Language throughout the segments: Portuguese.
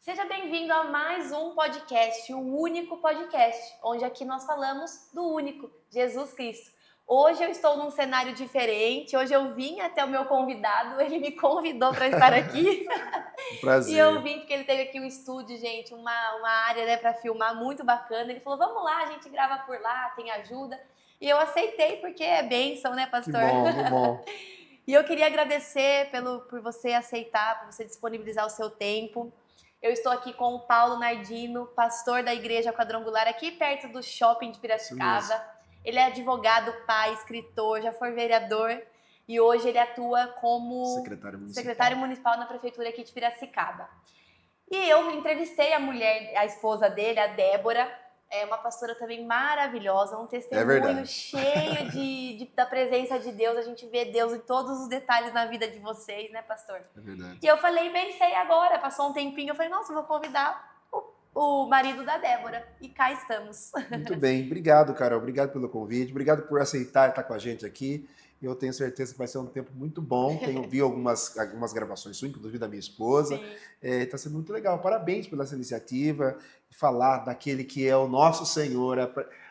Seja bem-vindo a mais um podcast, o único podcast, onde aqui nós falamos do único, Jesus Cristo. Hoje eu estou num cenário diferente, hoje eu vim até o meu convidado, ele me convidou para estar aqui Um e eu prazer. vim porque ele teve aqui um estúdio, gente, uma área, né, para filmar muito bacana. Ele falou, vamos lá, a gente grava por lá, tem ajuda. E eu aceitei porque é bênção, né, Que pastor? bom, que bom. E eu queria agradecer por você aceitar, por você disponibilizar o seu tempo. Eu estou aqui com o Paulo Nardino, pastor da Igreja Quadrangular, aqui perto do shopping de Isso mesmo. Piracicaba. Ele é advogado, pai, escritor, já foi vereador e hoje ele atua como Secretário secretário municipal. municipal na prefeitura aqui de Piracicaba. E eu entrevistei a mulher, a esposa dele, a Débora, é uma pastora também maravilhosa, um É testemunho verdade. cheio da presença de Deus. A gente vê Deus em todos os detalhes na vida de vocês, né, pastor? É E verdade. eu falei, pensei agora, passou um tempinho, eu falei, nossa, eu vou convidar o marido da Débora. E cá estamos. Muito bem. Obrigado, Carol. Obrigado pelo convite. Obrigado por aceitar estar com a gente aqui. Eu tenho certeza que vai ser um tempo muito bom. Tenho vi algumas gravações suas, inclusive da minha esposa. Sim. Está sendo muito legal. Parabéns pela essa iniciativa de falar daquele que é o nosso Senhor.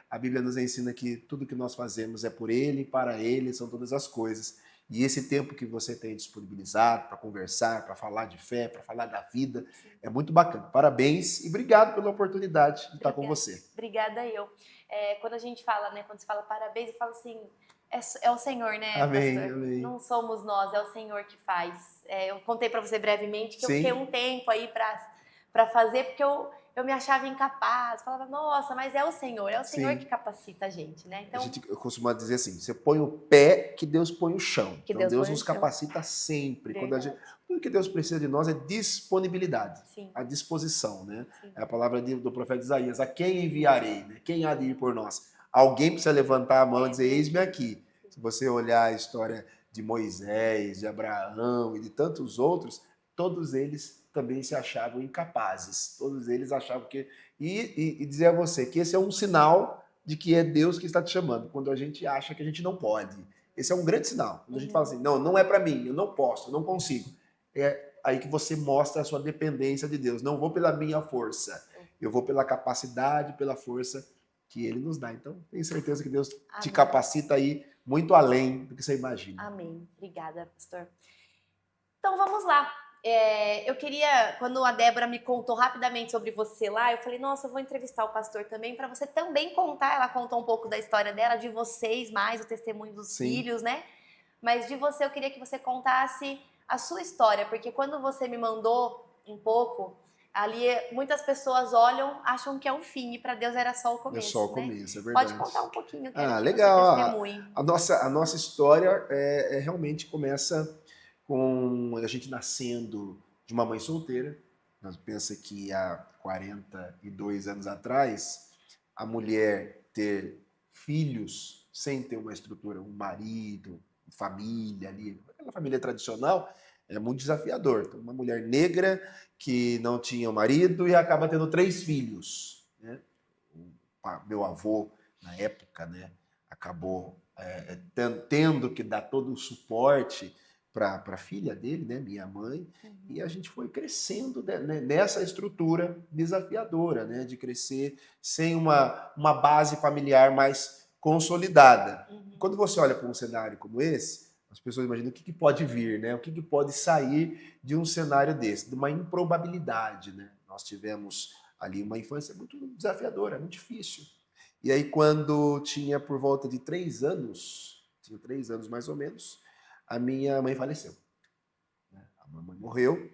A Bíblia nos ensina que tudo que nós fazemos é por Ele, para Ele, são todas as coisas. E esse tempo que você tem disponibilizado para conversar, para falar de fé, para falar da vida, Sim. é muito bacana. Parabéns e obrigado pela oportunidade de estar com Obrigada. você. Obrigada eu. Quando a gente fala, né, quando se fala parabéns, eu falo assim, é o Senhor, né, Amém, pastor? amém. Não somos nós, é o Senhor que faz. Eu contei para você brevemente que eu fiquei Sim, um tempo aí para fazer, porque eu me achava incapaz, falava, nossa, mas é o Senhor que sim. capacita a gente, né? A Então, gente costuma dizer assim: você põe o pé que Deus põe o chão. que Então Deus Deus põe no nos chão. capacita sempre. Verdade. Tudo que Deus precisa de nós é disponibilidade, Sim, a disposição, né? sim. É a palavra do profeta Isaías: a quem enviarei, né? Quem há de ir por nós? Alguém precisa levantar a mão e dizer: eis-me aqui. Se você olhar a história de Moisés, de Abraão e de tantos outros, todos eles também se achavam incapazes. Todos eles achavam que. E dizer a você que esse é um sinal de que é Deus que está te chamando, quando a gente acha que a gente não pode. Esse é um grande sinal. Quando a gente fala Uhum. assim, não, não é para mim, eu não posso, eu não consigo. É aí que você mostra a sua dependência de Deus. Não vou pela minha força, eu vou pela capacidade, pela força que Ele nos dá. Então, tenho certeza que Deus te Amém. capacita aí muito além do que você imagina. Amém. Obrigada, pastor. Então vamos lá. Eu queria, quando a Débora me contou rapidamente sobre você lá, eu falei, nossa, eu vou entrevistar o pastor também para você também contar. Ela contou um pouco da história dela, de vocês, mais o testemunho dos Sim, filhos, né? Mas de você eu queria que você contasse a sua história, porque quando você me mandou um pouco, ali muitas pessoas olham, acham que é o fim, e para Deus era só o é só começo, o né? começo, é Pode verdade. contar um pouquinho, eu quero Ah, que você legal. testemunhe. A nossa história realmente começa com a gente nascendo de uma mãe solteira. Nós pensa que há 42 anos atrás, a mulher ter filhos sem ter uma estrutura, um marido, família ali, aquela família tradicional, é muito desafiador. Então, uma mulher negra que não tinha um marido e acaba tendo 3 filhos, né? Meu avô, na época, né, acabou tendo que dar todo o suporte para a filha dele, né, minha mãe, Uhum, e a gente foi crescendo né, nessa estrutura desafiadora, né, de crescer sem uma base familiar mais consolidada. uhum, Quando você olha para um cenário como esse, as pessoas imaginam o que pode vir, né? O que pode sair de um cenário desse, de uma improbabilidade, né? Nós tivemos ali uma infância muito desafiadora, muito difícil. E aí, quando tinha por volta de 3 anos, tinha 3 anos mais ou menos, a minha mãe faleceu. Né? A mamãe morreu,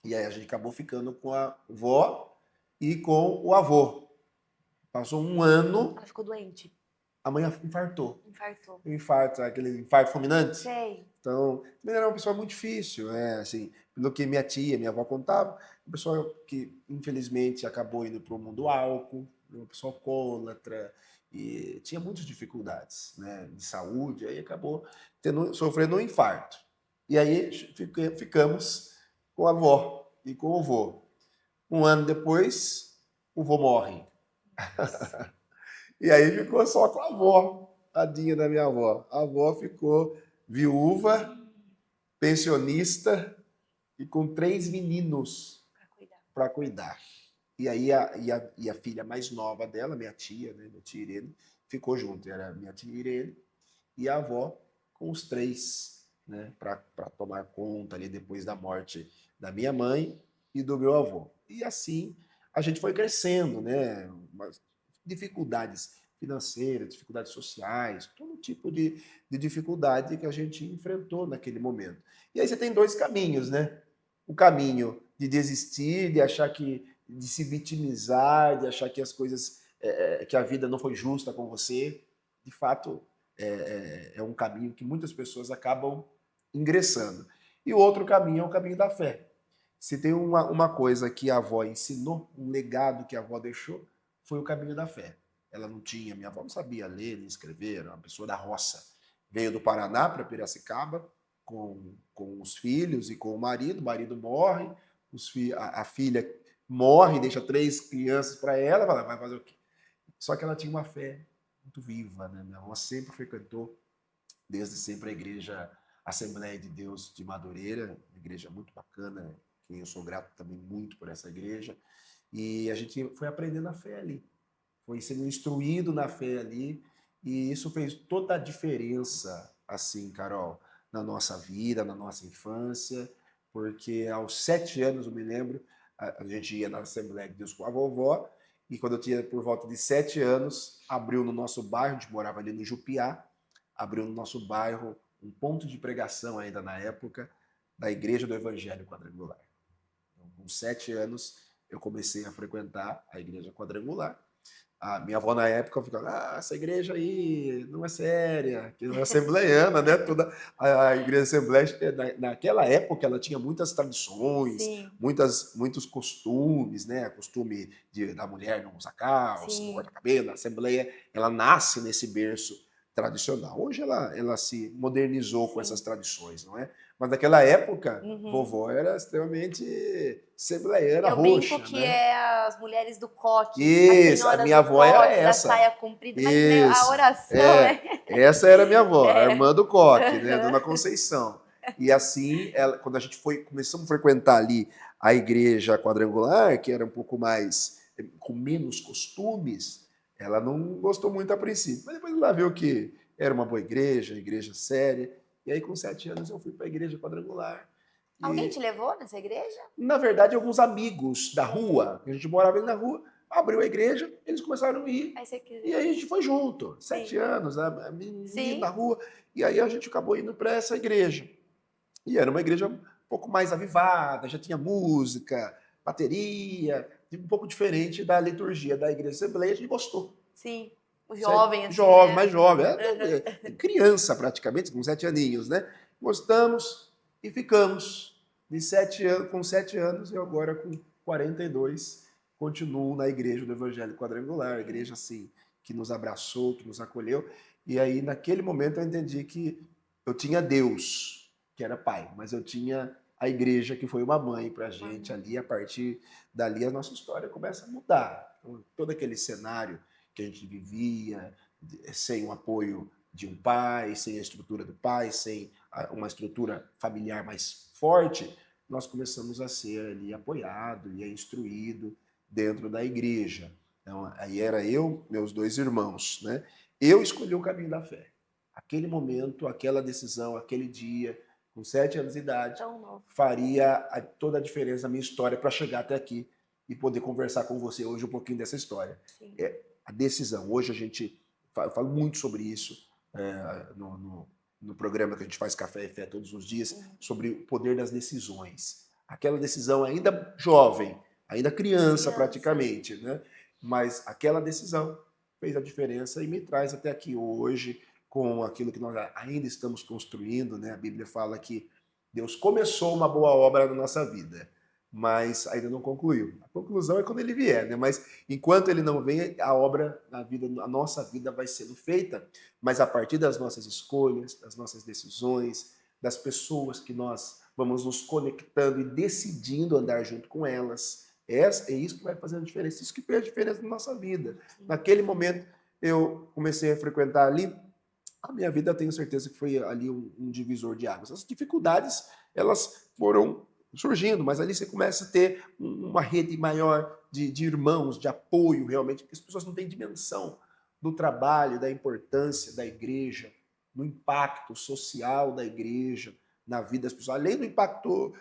e aí a gente acabou ficando com a avó e com o avô. Passou um ano, ela ficou doente, a mãe infartou. infartou. Um infarto, aquele infarto fulminante. Sei. Então, também era uma pessoa muito difícil, né? Assim, pelo que minha avó contava, uma pessoa que infelizmente acabou indo para o mundo do álcool, uma pessoa alcoólatra, e tinha muitas dificuldades, né, de saúde, aí acabou sofrendo um infarto. E aí ficamos com a avó e com o vô. Um ano depois, o vô morre. Nossa. E aí ficou só com a avó, tadinha da minha avó. A avó ficou viúva, pensionista e com 3 meninos Pra cuidar. para cuidar. E aí a filha mais nova dela, minha tia, né, minha tia Irene, ficou junto. Era minha tia Irene e a avó com os três, né, para tomar conta ali depois da morte da minha mãe e do meu avô. E assim a gente foi crescendo, né, umas dificuldades financeiras, dificuldades sociais, todo tipo de dificuldade que a gente enfrentou naquele momento. E aí você tem dois caminhos, né? O caminho de desistir, de achar de se vitimizar, de achar que as coisas, que a vida não foi justa com você. De fato, é um caminho que muitas pessoas acabam ingressando. E o outro caminho é o caminho da fé. Se tem uma coisa que a avó ensinou, um legado que a avó deixou, foi o caminho da fé. Ela não tinha, minha avó não sabia ler nem escrever, era uma pessoa da roça. Veio do Paraná para Piracicaba com os filhos e com o marido morre, a filha morre, deixa 3 crianças para ela, vai fazer o quê? Só que ela tinha uma fé muito viva, né? Minha avó sempre frequentou, desde sempre, a igreja Assembleia de Deus de Madureira, uma igreja muito bacana, que eu sou grato também muito por essa igreja, e a gente foi aprendendo a fé ali, foi sendo instruído na fé ali, e isso fez toda a diferença, assim, Carol, na nossa vida, na nossa infância, porque aos 7 anos, eu me lembro, a gente ia na Assembleia de Deus com a vovó, e quando eu tinha por volta de 7 anos, abriu no nosso bairro, a gente morava ali no Jupiá, abriu no nosso bairro um ponto de pregação ainda na época, da Igreja do Evangelho Quadrangular. Então, com 7 anos, eu comecei a frequentar a Igreja Quadrangular. A minha avó, na época, ficava, essa igreja aí não é séria, que não é assembleiana, né? Toda a igreja assembleia, naquela época, ela tinha muitas tradições, Sim. muitos costumes, né? Costume da mulher não usar calça, não cortar cabelo. A assembleia, ela nasce nesse berço tradicional. Hoje ela se modernizou com essas tradições, não é? Mas naquela época, vovó era extremamente assembleiana, roxa, Eu brinco que né? as mulheres do coque, Isso, a minha avó era da essa. saia comprida, mas a Isso, oração essa era minha avó, a irmã do coque, né, Dona Conceição. E assim, quando a gente começamos a frequentar ali a igreja quadrangular, que era um pouco mais, com menos costumes, ela não gostou muito a princípio. Mas depois ela viu que era uma boa igreja séria. E aí, com 7 anos, eu fui para a igreja quadrangular. Alguém te levou nessa igreja? Na verdade, alguns amigos da rua, a gente morava ali na rua, abriu a igreja, eles começaram a ir. E aí a gente foi junto, 7 anos, a menina na rua. E aí a gente acabou indo para essa igreja. E era uma igreja um pouco mais avivada, já tinha música, bateria, um pouco diferente da liturgia da igreja Assembleia, a gente gostou. Sim, o jovem, assim, jovem, né? mais jovem, criança praticamente, com 7 aninhos, né? Gostamos e ficamos. Com 7 anos, eu agora com 42, continuo na igreja do Evangelho Quadrangular, a igreja assim, que nos abraçou, que nos acolheu. E aí, naquele momento, eu entendi que eu tinha Deus, que era pai, mas eu tinha a igreja, que foi uma mãe para a gente ali. A partir dali, a nossa história começa a mudar. Então, todo aquele cenário que a gente vivia, sem o apoio de um pai, sem a estrutura do pai, sem uma estrutura familiar mais forte, nós começamos a ser ali apoiado e instruído dentro da igreja. Então, aí era eu, meus 2 irmãos, né? Eu escolhi o caminho da fé. Aquele momento, aquela decisão, aquele dia, com 7 anos de idade, faria toda a diferença na minha história para chegar até aqui e poder conversar com você hoje um pouquinho dessa história. A decisão. Hoje eu falo muito sobre isso no programa que a gente faz Café e Fé todos os dias, sobre o poder das decisões. Aquela decisão ainda jovem, ainda criança praticamente, né? Mas aquela decisão fez a diferença e me traz até aqui hoje com aquilo que nós ainda estamos construindo, né? A Bíblia fala que Deus começou uma boa obra na nossa vida, mas ainda não concluiu. A conclusão é quando ele vier, né? Mas enquanto ele não vem, a obra a nossa vida vai sendo feita, mas a partir das nossas escolhas, das nossas decisões, das pessoas que nós vamos nos conectando e decidindo andar junto com elas. É isso que vai fazer a diferença, isso que fez a diferença na nossa vida. Naquele momento, eu comecei a frequentar ali, a minha vida, eu tenho certeza que foi ali um divisor de águas. As dificuldades, elas foram surgindo, mas ali você começa a ter uma rede maior de irmãos, de apoio realmente, porque as pessoas não têm dimensão do trabalho, da importância da igreja, no impacto social da igreja, na vida das pessoas, além do impacto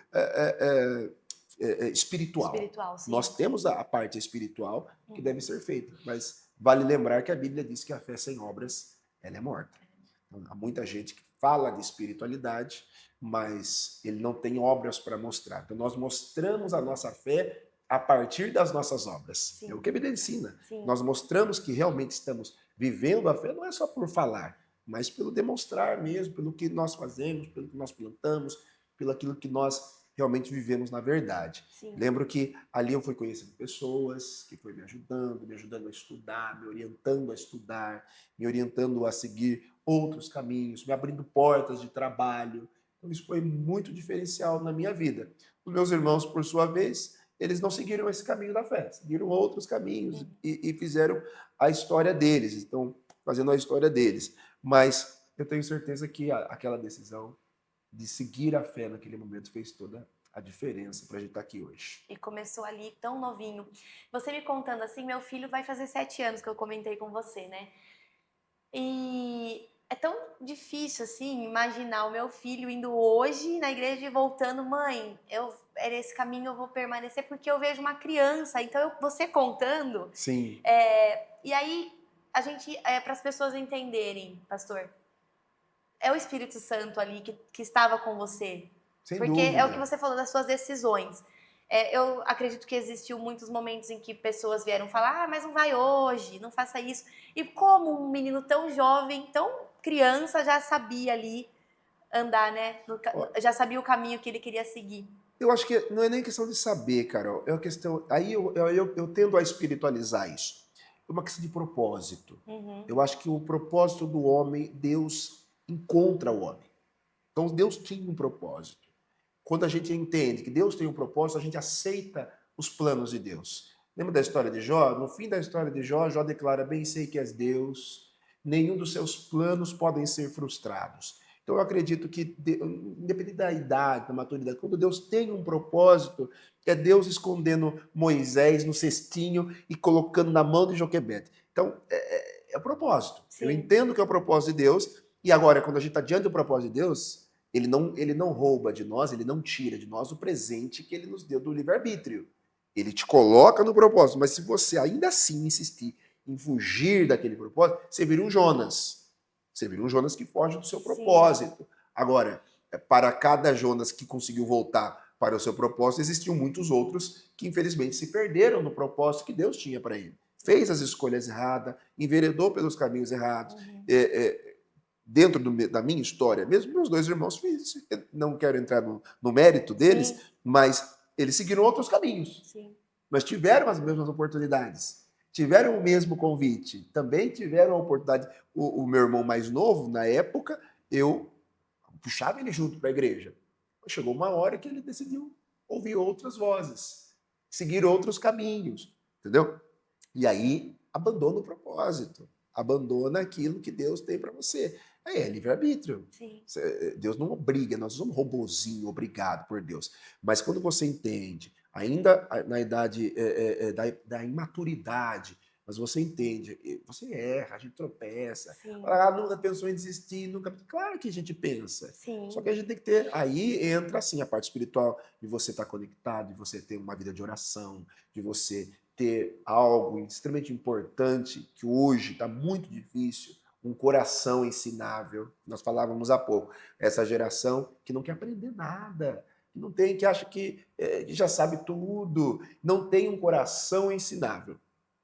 espiritual. Espiritual, sim. Nós temos a parte espiritual que deve ser feita, mas vale lembrar que a Bíblia diz que a fé sem obras, ela é morta. Então, há muita gente que fala de espiritualidade, mas ele não tem obras para mostrar. Então nós mostramos a nossa fé a partir das nossas obras. Sim. É o que a Bíblia ensina. Sim. Nós mostramos que realmente estamos vivendo a fé, não é só por falar, mas pelo demonstrar mesmo, pelo que nós fazemos, pelo que nós plantamos, pelo aquilo que nós realmente vivemos na verdade. Sim. Lembro que ali eu fui conhecendo pessoas que foi me ajudando a estudar, me orientando a estudar, me orientando a seguir outros caminhos, me abrindo portas de trabalho. Então isso foi muito diferencial na minha vida. Os meus irmãos, por sua vez, eles não seguiram esse caminho da fé, seguiram outros caminhos e fizeram a história deles, estão fazendo a história deles. Mas eu tenho certeza que aquela decisão de seguir a fé naquele momento fez toda a diferença para a gente estar aqui hoje. E começou ali tão novinho. Você me contando assim, meu filho vai fazer 7 anos que eu comentei com você, né? E é tão difícil assim imaginar o meu filho indo hoje na igreja e voltando, mãe, era esse caminho, eu vou permanecer porque eu vejo uma criança. Então você contando, sim, e aí a gente, para as pessoas entenderem, pastor, é o Espírito Santo ali que estava com você. sem Porque dúvida. é o que você falou das suas decisões. Eu acredito que existiu muitos momentos em que pessoas vieram falar, mas não vai hoje, não faça isso. E como um menino tão jovem, tão criança, já sabia ali andar, né? Já sabia o caminho que ele queria seguir. Eu acho que não é nem questão de saber, Carol. É uma questão. Aí eu tendo a espiritualizar isso. É uma questão de propósito. Uhum. Eu acho que o propósito do homem, Deus encontra o homem. Então Deus tinha um propósito. Quando a gente entende que Deus tem um propósito, a gente aceita os planos de Deus. Lembra da história de Jó? No fim da história de Jó, Jó declara: bem sei que és Deus, nenhum dos seus planos podem ser frustrados. Então eu acredito que, independente da idade, da maturidade, quando Deus tem um propósito, é Deus escondendo Moisés no cestinho e colocando na mão de Joquebede. Então, é o propósito. Sim. Eu entendo que é o propósito de Deus, e agora, quando a gente está diante do propósito de Deus, ele não rouba de nós, ele não tira de nós o presente que ele nos deu do livre-arbítrio. Ele te coloca no propósito, mas se você ainda assim insistir em fugir daquele propósito, você vira um Jonas. Você vira um Jonas que foge do seu propósito. Sim. Agora, para cada Jonas que conseguiu voltar para o seu propósito, existiam muitos outros que infelizmente se perderam no propósito que Deus tinha para ele. Fez as escolhas erradas, enveredou pelos caminhos errados. Uhum. Dentro da minha história, mesmo meus 2 irmãos, não quero entrar no mérito deles, sim, mas eles seguiram outros caminhos. Sim. Mas tiveram as mesmas oportunidades, tiveram o mesmo convite, também tiveram a oportunidade. O meu irmão mais novo, na época, eu puxava ele junto para a igreja. Chegou uma hora que ele decidiu ouvir outras vozes, seguir outros caminhos, entendeu? E aí abandona o propósito, abandona aquilo que Deus tem para você. É livre-arbítrio. Deus não obriga, nós somos robozinho obrigado por Deus. Mas quando você entende, ainda na idade da imaturidade, mas você entende, você erra, a gente tropeça. Nunca pensou em desistir, nunca. Claro que a gente pensa. Sim. Só que a gente tem que ter. Aí entra assim a parte espiritual, de você estar conectado, de você ter uma vida de oração, de você ter algo extremamente importante, que hoje está muito difícil, um coração ensinável. Nós falávamos há pouco, essa geração que não quer aprender nada, que não tem, que acha que já sabe tudo, não tem um coração ensinável.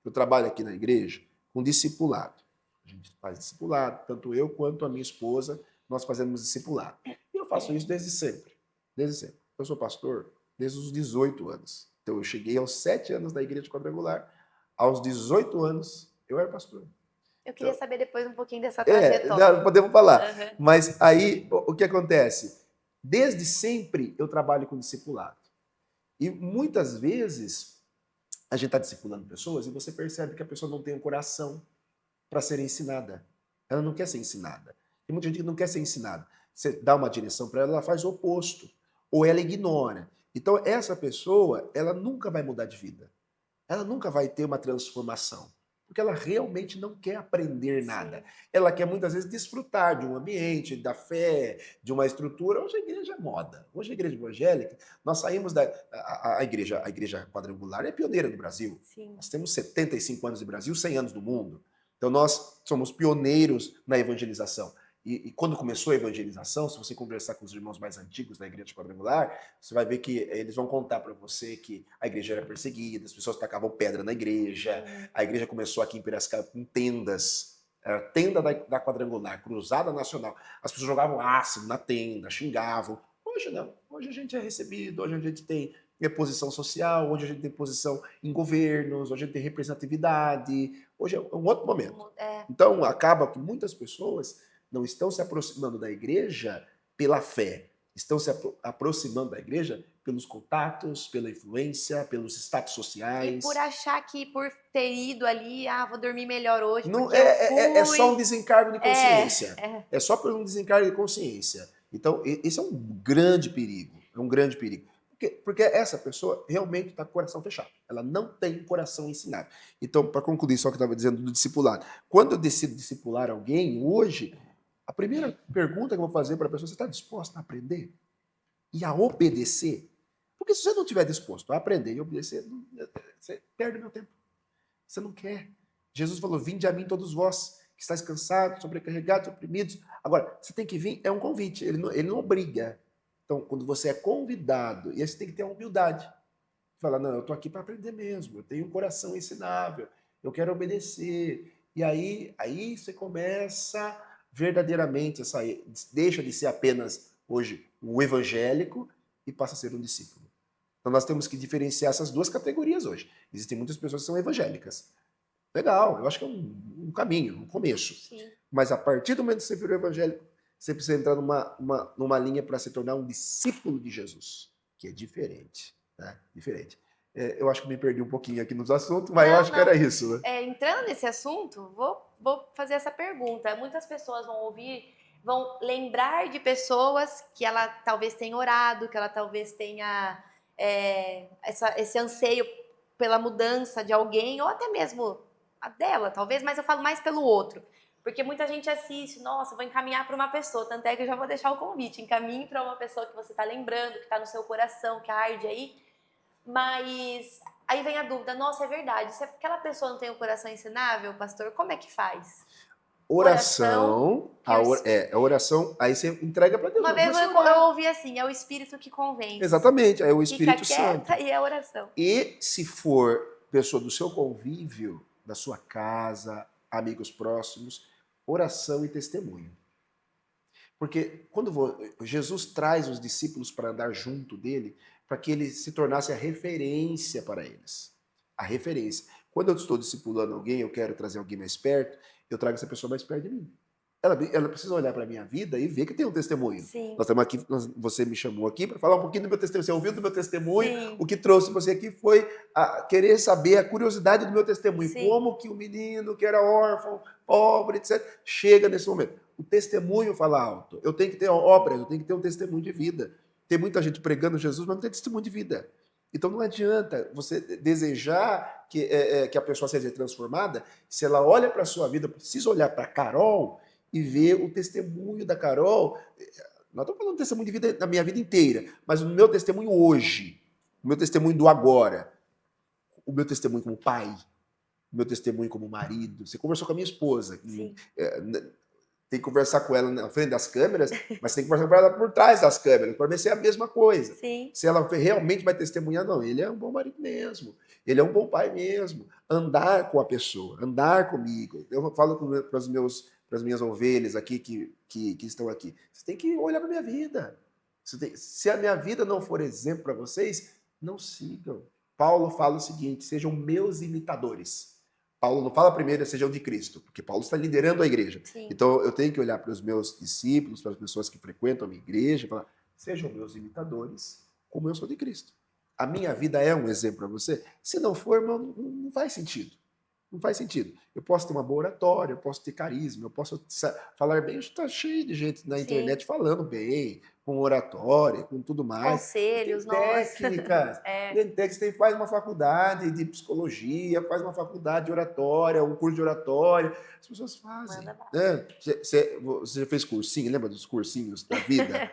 Eu trabalho aqui na igreja com discipulado. A gente faz discipulado, tanto eu quanto a minha esposa, nós fazemos discipulado. E eu faço isso desde sempre. Desde sempre. Eu sou pastor desde os 18 anos. Então eu cheguei aos 7 anos da igreja quadrangular. Aos 18 anos, eu era pastor. Eu queria saber depois um pouquinho dessa trajetória. Podemos falar. Uhum. Mas aí, o que acontece? Desde sempre eu trabalho com discipulado. E muitas vezes a gente está discipulando pessoas e você percebe que a pessoa não tem um coração para ser ensinada. Ela não quer ser ensinada. Tem muita gente que não quer ser ensinada. Você dá uma direção para ela, ela faz o oposto. Ou ela ignora. Então, essa pessoa, ela nunca vai mudar de vida. Ela nunca vai ter uma transformação. Porque ela realmente não quer aprender nada. Sim. Ela quer muitas vezes desfrutar de um ambiente, da fé, de uma estrutura. Hoje a igreja é moda. Hoje a igreja evangélica, nós saímos da. A igreja quadrangular é pioneira no Brasil. Sim. Nós temos 75 anos no Brasil, 100 anos no mundo. Então nós somos pioneiros na evangelização. E quando começou a evangelização, se você conversar com os irmãos mais antigos da igreja quadrangular, você vai ver que eles vão contar para você que a igreja era perseguida, as pessoas tacavam pedra na igreja, Uhum. a igreja começou aqui em Piracicaba com tendas, era tenda da quadrangular, cruzada nacional. As pessoas jogavam ácido na tenda, xingavam. Hoje não. Hoje a gente é recebido, hoje a gente tem posição social, hoje a gente tem posição em governos, hoje a gente tem representatividade, hoje é um outro momento. É. Então acaba que muitas pessoas não estão se aproximando da igreja pela fé, estão se aproximando da igreja pelos contatos, pela influência, pelos status E sociais. por achar que por ter ido ali, vou dormir melhor hoje Não, porque eu fui. é só um desencargo de consciência. É. É só por um desencargo de consciência. Então, esse é um grande perigo. É um grande perigo. Porque essa pessoa realmente está com o coração fechado. Ela não tem um coração ensinável. Então, para concluir só o que eu estava dizendo do discipulado. Quando eu decido discipular alguém, hoje, a primeira pergunta que eu vou fazer para a pessoa: você está disposta a aprender e a obedecer? Porque se você não estiver disposto a aprender e obedecer, você perde o meu tempo. Você não quer. Jesus falou: vinde a mim todos vós que estáis cansados, sobrecarregados, oprimidos. Agora, você tem que vir, é um convite, ele não obriga. Então, quando você é convidado, e aí você tem que ter uma humildade. Fala: não, eu estou aqui para aprender mesmo, eu tenho um coração ensinável, eu quero obedecer. E aí você começa verdadeiramente a sair, deixa de ser apenas hoje um evangélico e passa a ser um discípulo. Então nós temos que diferenciar essas duas categorias hoje. Existem muitas pessoas que são evangélicas. Legal, eu acho que é um caminho, um começo. Sim. Mas a partir do momento que você virou evangélico, você precisa entrar numa linha para se tornar um discípulo de Jesus, que é diferente. Né? Diferente. Eu acho que me perdi um pouquinho aqui nos assuntos, mas eu acho que era isso. Né? Entrando nesse assunto, vou fazer essa pergunta. Muitas pessoas vão ouvir, vão lembrar de pessoas que ela talvez tenha orado, que ela talvez tenha esse anseio pela mudança de alguém, ou até mesmo a dela, talvez, mas eu falo mais pelo outro. Porque muita gente assiste, nossa, vou encaminhar para uma pessoa, tanto é que eu já vou deixar o convite, encaminhe para uma pessoa que você está lembrando, que está no seu coração, que arde aí. Mas aí vem a dúvida: nossa, é verdade, se aquela pessoa não tem o coração ensinável, pastor, como é que faz? Oração, a oração, aí você entrega para Deus. Uma vez eu ouvi assim: é o Espírito que convence. Exatamente, é o Espírito Santo. Fica quieta e é oração. E se for pessoa do seu convívio, da sua casa, amigos próximos, oração e testemunho. Porque quando Jesus traz os discípulos para andar junto dele, para que ele se tornasse a referência para eles. A referência. Quando eu estou discipulando alguém, eu quero trazer alguém mais perto, eu trago essa pessoa mais perto de mim. Ela precisa olhar para a minha vida e ver que tem um testemunho. Sim. Nós estamos aqui, você me chamou aqui para falar um pouquinho do meu testemunho. Você ouviu do meu testemunho? Sim. O que trouxe você aqui foi querer saber a curiosidade do meu testemunho. Sim. Como que o menino que era órfão, pobre, etc., chega nesse momento. O testemunho fala alto. Eu tenho que ter obras, eu tenho que ter um testemunho de vida. Tem muita gente pregando Jesus, mas não tem testemunho de vida. Então não adianta você desejar que a pessoa seja transformada se ela olha para a sua vida. Precisa olhar para Carol e ver o testemunho da Carol. Não estou falando testemunho de vida da minha vida inteira, mas o meu testemunho hoje, o meu testemunho do agora, o meu testemunho como pai, o meu testemunho como marido. Você conversou com a minha esposa. Sim. Tem que conversar com ela na frente das câmeras, mas tem que conversar com ela por trás das câmeras, para ver se é a mesma coisa. Sim. Se ela realmente vai testemunhar, não, ele é um bom marido mesmo, ele é um bom pai mesmo. Andar com a pessoa, andar comigo. Eu falo para as minhas ovelhas aqui que estão aqui. Vocês têm que olhar para a minha vida. Se a minha vida não for exemplo para vocês, não sigam. Paulo fala o seguinte: sejam meus imitadores. Paulo não fala primeiro sejam de Cristo, porque Paulo está liderando a igreja. Sim. Então eu tenho que olhar para os meus discípulos, para as pessoas que frequentam a minha igreja, e falar: sejam meus imitadores, como eu sou de Cristo. A minha vida é um exemplo para você? Se não for, irmão, não faz sentido. Não faz sentido. Eu posso ter uma boa oratória, eu posso ter carisma, eu posso falar bem. Está cheio de gente na Sim. internet falando bem, com oratória, com tudo mais. E tem Conselhos, nossa. técnicas. É, Tem técnicas, faz uma faculdade de psicologia, faz uma faculdade de oratória, um curso de oratória. As pessoas fazem. manda bala. Né? Você já fez cursinho? Lembra dos cursinhos da vida?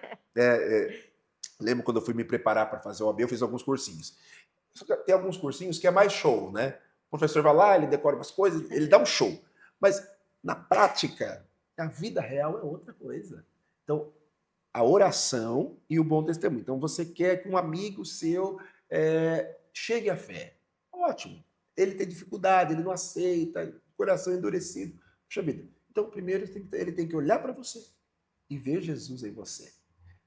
Lembro quando eu fui me preparar para fazer o OAB, eu fiz alguns cursinhos. Tem alguns cursinhos que é mais show, né? O professor vai lá, ele decora umas coisas, ele dá um show. Mas, na prática, a vida real é outra coisa. Então, a oração e o bom testemunho. Então, você quer que um amigo seu chegue à fé. Ótimo. Ele tem dificuldade, ele não aceita, coração endurecido. Puxa vida. Então, primeiro, ele tem que olhar para você e ver Jesus em você.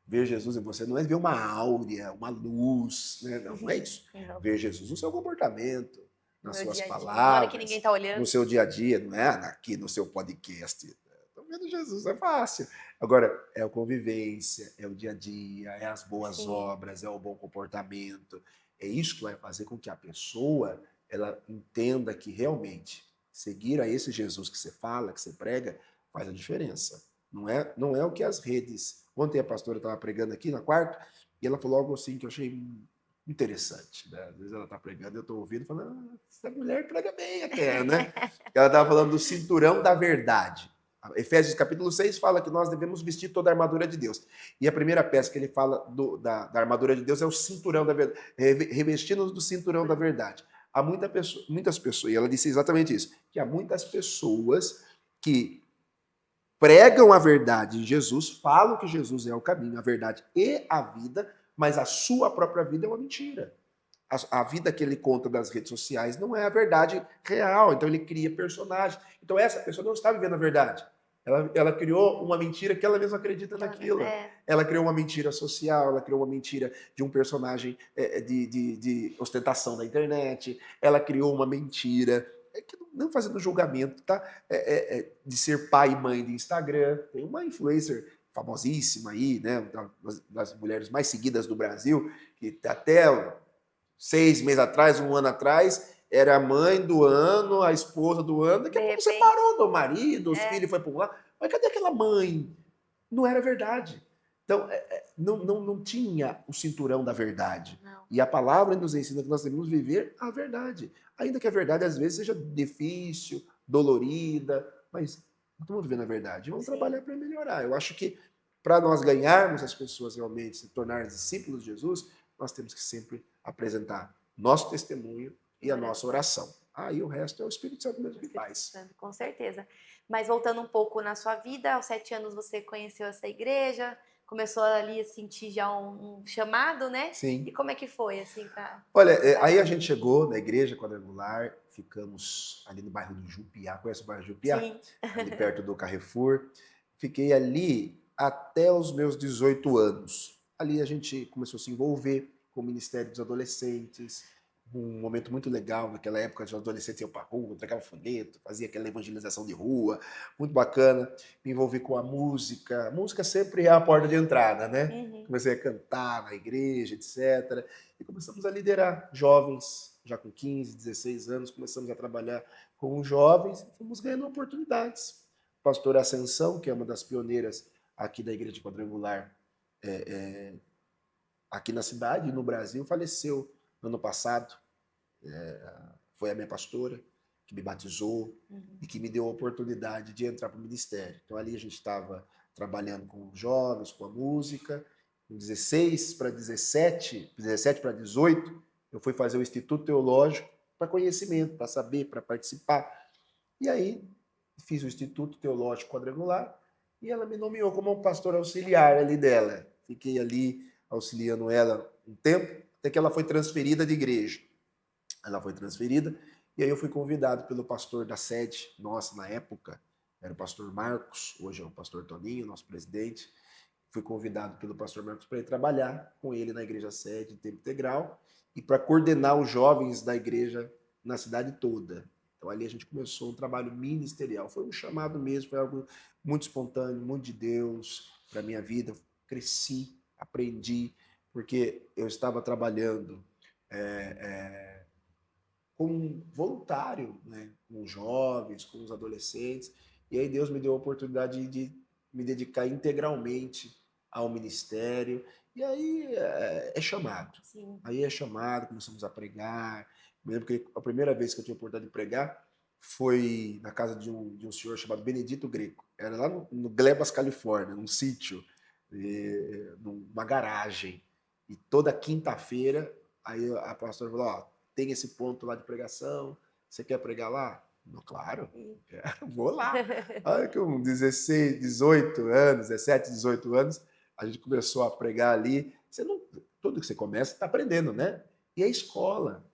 Ver Jesus em você não é ver uma áurea, uma luz, né? Não é isso. Não, Ver Jesus no seu comportamento, no nas meu suas dia a dia. Na hora que ninguém palavras, tá no olhando. seu dia a dia, não é aqui no seu podcast. Estou vendo Jesus, é fácil. Agora, é a convivência, é o dia a dia, é as boas Sim. obras, é o bom comportamento. É isso que vai fazer com que a pessoa ela entenda que realmente seguir a esse Jesus que você fala, que você prega, faz a diferença. Não é o que as redes. Ontem a pastora estava pregando aqui na quarta e ela falou algo assim que eu achei interessante. Né? Às vezes ela está pregando e eu estou ouvindo falando, essa mulher prega bem até, né? Ela estava falando do cinturão da verdade. Efésios capítulo 6 fala que nós devemos vestir toda a armadura de Deus. E a primeira peça que ele fala da armadura de Deus é o cinturão da verdade, revestindo-nos do cinturão da verdade. Há muitas pessoas, e ela disse exatamente isso, que há muitas pessoas que pregam a verdade em Jesus, falam que Jesus é o caminho, a verdade e a vida, mas a sua própria vida é uma mentira. A vida que ele conta das redes sociais não é a verdade real, então ele cria personagens. Então essa pessoa não está vivendo a verdade. Ela criou uma mentira que ela mesma acredita naquilo. Ela criou uma mentira social, ela criou uma mentira de um personagem de ostentação na internet, ela criou uma mentira não fazendo julgamento, tá? De ser pai e mãe de Instagram. Tem uma influencer famosíssima aí, né? Das mulheres mais seguidas do Brasil, que até 6 meses atrás, um ano atrás, era a mãe do ano, a esposa do ano. Daqui a pouco separou do marido, os filhos foi para um lado. Mas cadê aquela mãe? Não era verdade. Então, não tinha o cinturão da verdade. Não. E a palavra nos ensina que nós devemos viver a verdade. Ainda que a verdade, às vezes, seja difícil, dolorida, mas estamos vivendo a verdade. Vamos trabalhar para melhorar. Eu acho que para nós ganharmos as pessoas realmente, se tornarem discípulos de Jesus, nós temos que sempre apresentar nosso testemunho e a nossa oração. Aí o resto é o Espírito Santo mesmo que faz. Com certeza. Mas voltando um pouco na sua vida, aos 7 anos você conheceu essa igreja, começou ali a sentir já um chamado, né? Sim. E como é que foi, assim, pra... Olha, aí a gente chegou na igreja quadrangular, ficamos ali no bairro do Jupiá. Conhece o bairro do Jupiá? Sim. Ali perto do Carrefour. Fiquei ali até os meus 18 anos. Ali a gente começou a se envolver com o Ministério dos Adolescentes, um momento muito legal. Naquela época, os adolescentes iam para a rua, entregavam folheto, fazia aquela evangelização de rua, muito bacana. Me envolvi com a música. A música sempre é a porta de entrada, né? Uhum. Comecei a cantar na igreja, etc. E começamos a liderar jovens, já com 15, 16 anos, começamos a trabalhar com os jovens e fomos ganhando oportunidades. Pastor Ascensão, que é uma das pioneiras aqui da Igreja Quadrangular, aqui na cidade e no Brasil, faleceu no ano passado. Foi a minha pastora que me batizou e que me deu a oportunidade de entrar para o ministério. Então ali a gente estava trabalhando com os jovens, com a música. Com 16 para 17, 17 para 18, eu fui fazer o Instituto Teológico para conhecimento, para saber, para participar. E aí fiz o Instituto Teológico Quadrangular e ela me nomeou como um pastor auxiliar ali dela. Fiquei ali auxiliando ela um tempo, até que ela foi transferida de igreja. Ela foi transferida e aí eu fui convidado pelo pastor da sede nossa na época, era o pastor Marcos, hoje é o pastor Toninho, nosso presidente. Fui convidado pelo pastor Marcos para ir trabalhar com ele na igreja sede em tempo integral e para coordenar os jovens da igreja na cidade toda. Então ali a gente começou um trabalho ministerial. Foi um chamado mesmo, foi algo muito espontâneo, muito de Deus para a minha vida. Cresci, aprendi, porque eu estava trabalhando como voluntário, né, com os jovens, com os adolescentes. E aí Deus me deu a oportunidade de me dedicar integralmente ao ministério. E aí é chamado. Sim. Aí é chamado, começamos a pregar. Me lembro que a primeira vez que eu tive a oportunidade de pregar foi na casa de um senhor chamado Benedito Greco. Era lá no Glebas, Califórnia, num sítio, numa garagem. E toda quinta-feira, aí a pastora falou, ó, tem esse ponto lá de pregação, você quer pregar lá? Não, claro, vou lá. Aí com 16, 18 anos, 17, 18 anos, a gente começou a pregar ali. Tudo que você começa, está aprendendo, né? E é escola.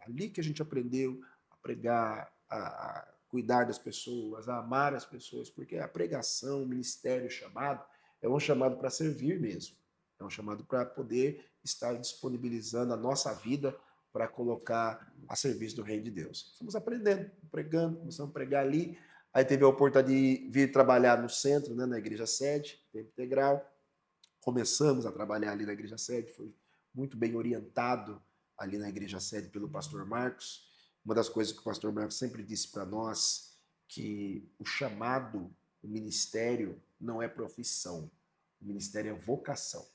Ali que a gente aprendeu a pregar, a cuidar das pessoas, a amar as pessoas, porque a pregação, o ministério, o chamado, é um chamado para servir mesmo. É um chamado para poder estar disponibilizando a nossa vida para colocar a serviço do Reino de Deus. Fomos aprendendo, pregando, começamos a pregar ali. Aí teve a oportunidade de vir trabalhar no centro, né, na igreja sede, tempo integral. Começamos a trabalhar ali na igreja sede, foi muito bem orientado ali na igreja sede pelo pastor Marcos. Uma das coisas que o pastor Marcos sempre disse para nós, que o chamado, o ministério, não é profissão, o ministério é vocação.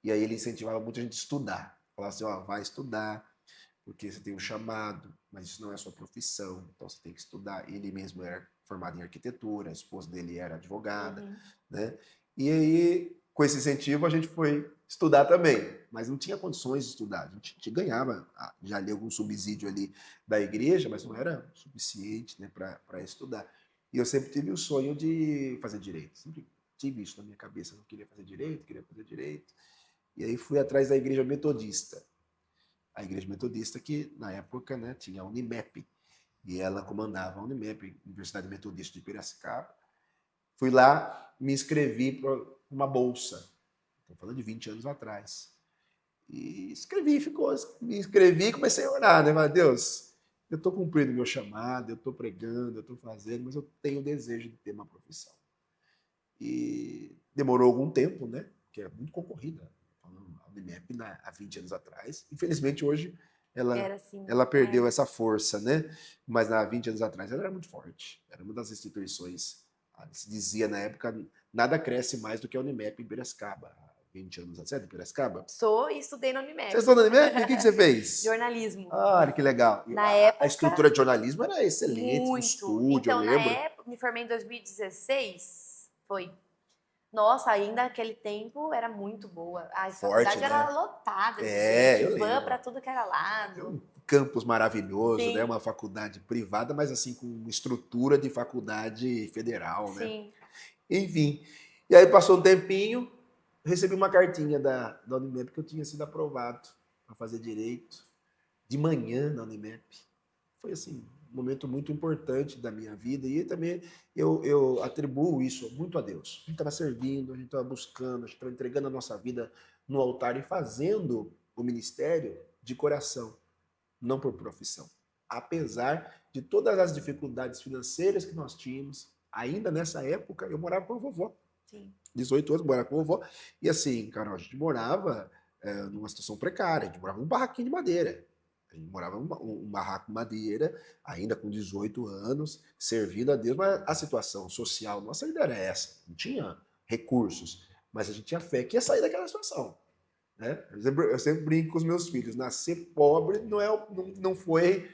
E aí ele incentivava muito a gente a estudar. Falava assim, ó, vai estudar, porque você tem um chamado, mas isso não é sua profissão, então você tem que estudar. Ele mesmo era formado em arquitetura, a esposa dele era advogada, né? E aí, com esse incentivo, a gente foi estudar também, mas não tinha condições de estudar. A gente ganhava já ali algum subsídio ali da igreja, mas não era suficiente, né, para estudar. E eu sempre tive o sonho de fazer direito, sempre tive isso na minha cabeça, eu queria fazer direito, queria fazer direito. E aí fui atrás da igreja metodista. A igreja metodista que, na época, né, tinha a Unimep. E ela comandava a Unimep, Universidade Metodista de Piracicaba. Fui lá, me inscrevi para uma bolsa. Estou falando de 20 anos atrás. E me inscrevi e comecei a orar, né? Mas, Deus, eu estou cumprindo o meu chamado, eu estou pregando, eu estou fazendo, mas eu tenho o desejo de ter uma profissão. E demorou algum tempo, né? Porque é muito concorrida. A Unimep há 20 anos atrás. Infelizmente, hoje, Assim, ela perdeu essa força, né? Mas há 20 anos atrás ela era muito forte. Era uma das instituições, se dizia na época, nada cresce mais do que a Unimep em Piracicaba. Há 20 anos atrás, de Piracicaba? Sou e estudei na Unimep. Você estudou na Unimep? E o que você fez? Jornalismo. Ah, que legal. Na época, a estrutura de jornalismo era excelente, no muito. estúdio, Então, eu na lembro. época, me formei em 2016, foi. Nossa, ainda naquele tempo era muito boa. A faculdade Forte, era né? lotada de É, eu gente, van lembro. pra tudo que era lado. Um campus maravilhoso, Sim. né? Uma faculdade privada, mas assim com uma estrutura de faculdade federal, né? Sim. Enfim. E aí passou um tempinho, recebi uma cartinha da Unimep que eu tinha sido aprovado para fazer direito de manhã na Unimep. Foi assim, um momento muito importante da minha vida e também eu atribuo isso muito a Deus. A gente estava servindo, a gente estava buscando, a gente estava entregando a nossa vida no altar e fazendo o ministério de coração, não por profissão. Apesar de todas as dificuldades financeiras que nós tínhamos, ainda nessa época eu morava com a vovó. Sim. 18 anos, morava com a vovó. E assim, Carol, a gente morava numa situação precária, a gente morava num barraquinho de madeira. A gente morava num barraco de madeira, ainda com 18 anos, servindo a Deus, mas a situação social nossa ainda era essa. Não tinha recursos, mas a gente tinha fé que ia sair daquela situação. Né? Eu sempre brinco com os meus filhos, nascer pobre não foi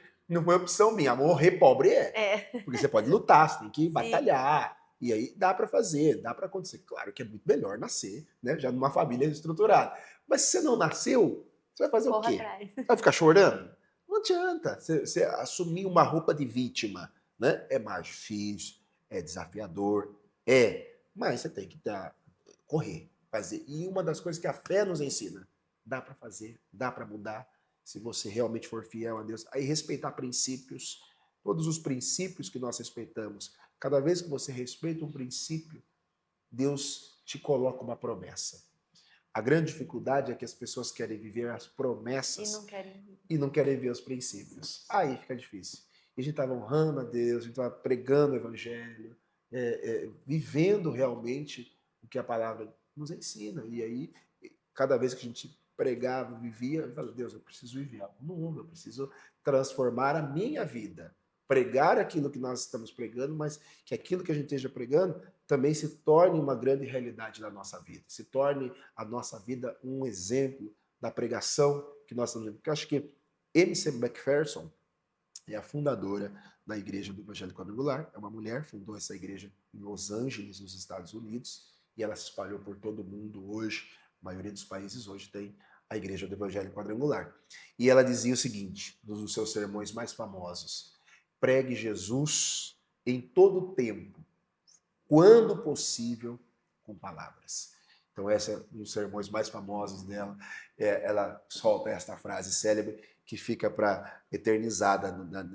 opção minha, morrer pobre é. Porque você pode lutar, você tem que batalhar, e aí dá para fazer, dá para acontecer. Claro que é muito melhor nascer, né? Já numa família estruturada. Mas se você não nasceu, você vai fazer o quê? Atrás. Vai ficar chorando? Não adianta. Você assumir uma roupa de vítima, né? É mais difícil, é desafiador, mas você tem que correr, fazer. E uma das coisas que a fé nos ensina, dá para fazer, dá para mudar, se você realmente for fiel a Deus. Aí respeitar princípios, todos os princípios que nós respeitamos. Cada vez que você respeita um princípio, Deus te coloca uma promessa. A grande dificuldade é que as pessoas querem viver as promessas e não querem ver os princípios. Aí fica difícil. E a gente estava honrando a Deus, a gente estava pregando o evangelho, vivendo realmente o que a palavra nos ensina. E aí, cada vez que a gente pregava, vivia, eu falei, Deus, eu preciso viver algo novo, eu preciso transformar a minha vida, pregar aquilo que nós estamos pregando, mas que aquilo que a gente esteja pregando também se torne uma grande realidade na nossa vida, se torne a nossa vida um exemplo da pregação que nós estamos vendo. Porque eu acho que M.C. McPherson é a fundadora da Igreja do Evangelho Quadrangular, é uma mulher, fundou essa igreja em Los Angeles, nos Estados Unidos, e ela se espalhou por todo o mundo hoje. A maioria dos países hoje tem a Igreja do Evangelho Quadrangular. E ela dizia o seguinte, nos dos seus sermões mais famosos: pregue Jesus em todo o tempo, quando possível, com palavras. Então, essa é um dos sermões mais famosos dela. Ela solta esta frase célebre que fica para eternizada